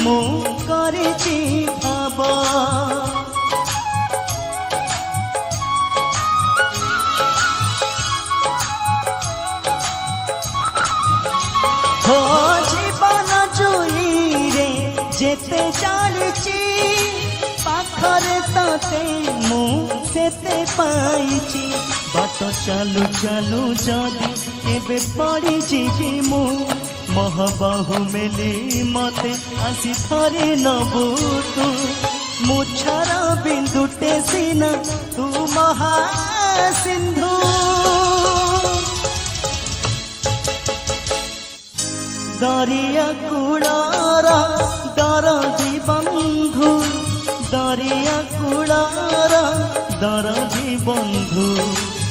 मु करिछि भाव हो जीवन जुई रे जेते चलछि पाखरे तते मु सेते पाइछि बाट चालू चालू जदि एबे पड़ी जीवी मु महबाहु मेली मते आसी थरे नबु तू मुछर बिंदुटे सिना तू महासिंधु दरिया कूड़ार दरदी बंधु दरिया कूड़ार दरदी बंधु